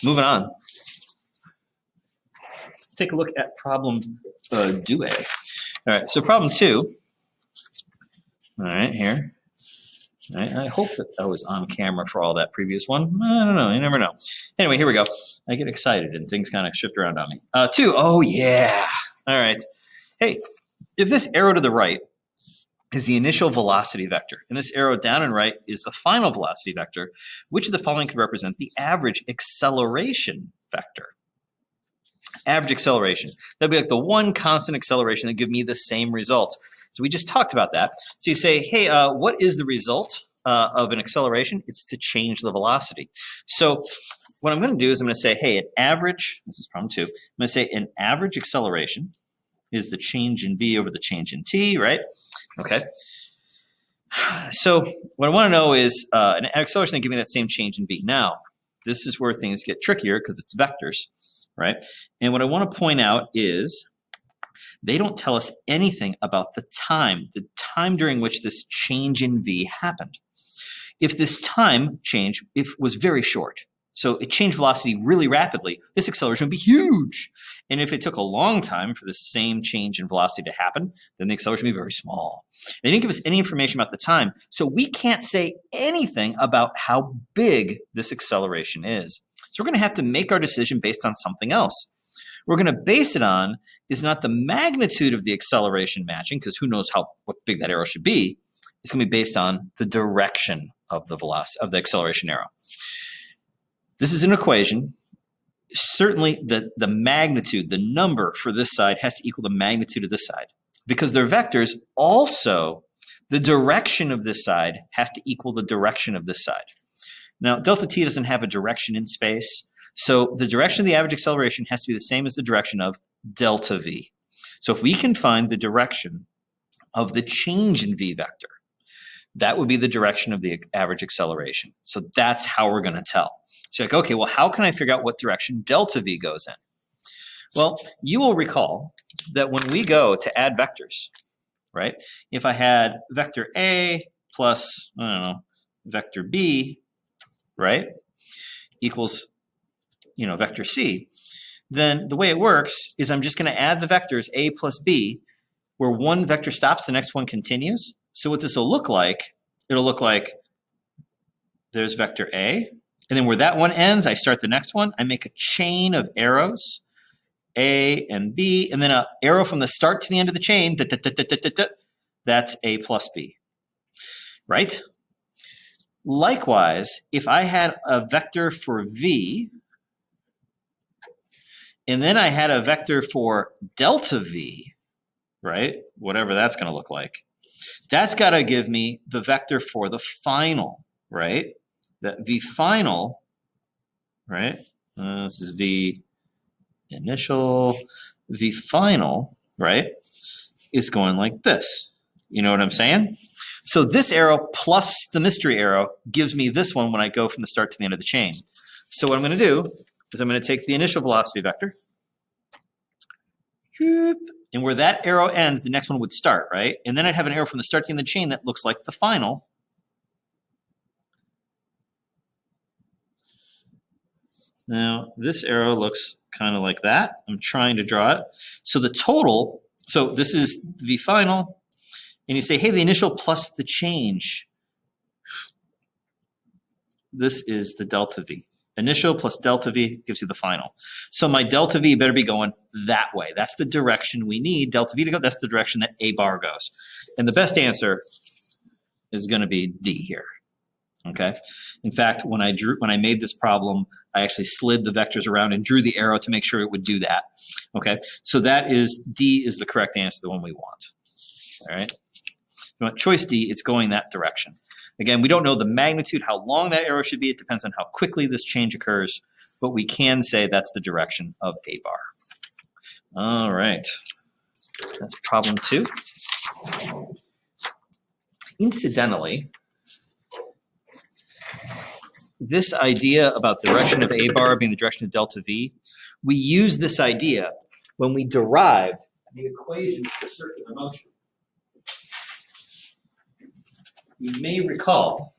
moving on. Let's take a look at problem due. All right, so problem 2. All right, here. All right, I hope that I was on camera for all that previous one. I don't know. You never know. Anyway, here we go. I get excited and things kind of shift around on me. 2. Oh, yeah. All right. Hey, if this arrow to the right is the initial velocity vector, and this arrow down and right is the final velocity vector, which of the following could represent the average acceleration vector? Average acceleration. That'd be like the one constant acceleration that give me the same result. So we just talked about that. So you say, hey, what is the result of an acceleration? It's to change the velocity. So what I'm going to do is I'm going to say, hey, an average, this is problem 2, I'm going to say an average acceleration is the change in v over the change in t, right? Okay. So what I want to know is an acceleration that gives me that same change in v. Now, this is where things get trickier because it's vectors, right? And what I want to point out is they don't tell us anything about the time during which this change in v happened. If this time change was very short, so it changed velocity really rapidly, this acceleration would be huge. And if it took a long time for the same change in velocity to happen, then the acceleration would be very small. They didn't give us any information about the time, so we can't say anything about how big this acceleration is. So we're going to have to make our decision based on something else. We're going to base it on is not the magnitude of the acceleration matching, because who knows what big that arrow should be. It's going to be based on the direction of the velocity of the acceleration arrow. This is an equation. Certainly the magnitude, the number for this side has to equal the magnitude of this side. Because they're vectors, also the direction of this side has to equal the direction of this side. Now, delta t doesn't have a direction in space, so the direction of the average acceleration has to be the same as the direction of delta v. So if we can find the direction of the change in v vector, that would be the direction of the average acceleration. So that's how we're going to tell. So like, okay, well, how can I figure out what direction delta v goes in? Well, you will recall that when we go to add vectors, right, if I had vector A plus, I don't know, vector B, right, equals, vector C, then the way it works is I'm just going to add the vectors A plus B, where one vector stops, the next one continues. So what this will look like, it'll look like there's vector A, and then where that one ends, I start the next one. I make a chain of arrows, A and B, and then an arrow from the start to the end of the chain, that's A plus B, right? Likewise, if I had a vector for V, and then I had a vector for delta V, right? Whatever that's going to look like. That's got to give me the vector for the final, right? That V final, right? This is V initial. V final, right, is going like this. You know what I'm saying? So this arrow plus the mystery arrow gives me this one when I go from the start to the end of the chain. So what I'm going to do is I'm going to take the initial velocity vector, and where that arrow ends, the next one would start, right? And then I'd have an arrow from the start to the end of the chain that looks like the final. Now, this arrow looks kind of like that. I'm trying to draw it. So the total, so this is V final, and you say, hey, the initial plus the change. This is the delta V. Initial plus delta V gives you the final. So my delta V better be going that way. That's the direction we need delta V to go. That's the direction that A bar goes. And the best answer is going to be D here. Okay. In fact, when I made this problem, I actually slid the vectors around and drew the arrow to make sure it would do that. Okay. So that is D is the correct answer, the one we want. All right. You want choice D, it's going that direction. Again, we don't know the magnitude, how long that arrow should be. It depends on how quickly this change occurs, but we can say that's the direction of A bar. All right. That's problem 2. Incidentally, this idea about the direction of A bar being the direction of delta V, we use this idea when we derived the equation for circular motion. You may recall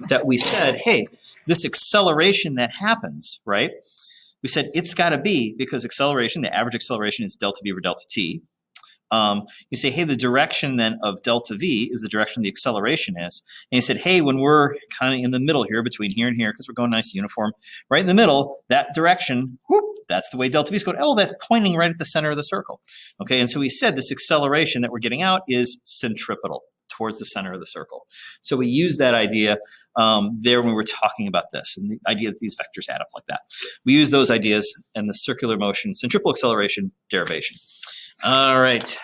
that we said, hey, this acceleration that happens, right? We said it's got to be, because acceleration, the average acceleration is delta v over delta t. You say, hey, the direction then of delta v is the direction the acceleration is. And you said, hey, when we're kind of in the middle here, between here and here, because we're going nice uniform, right in the middle, that direction, whoop, that's the way delta v is going. Oh, that's pointing right at the center of the circle. Okay, and so we said this acceleration that we're getting out is centripetal, towards the center of the circle. So we use that idea there when we were talking about this, and the idea that these vectors add up like that. We use those ideas in the circular motion, centripetal acceleration derivation. All right.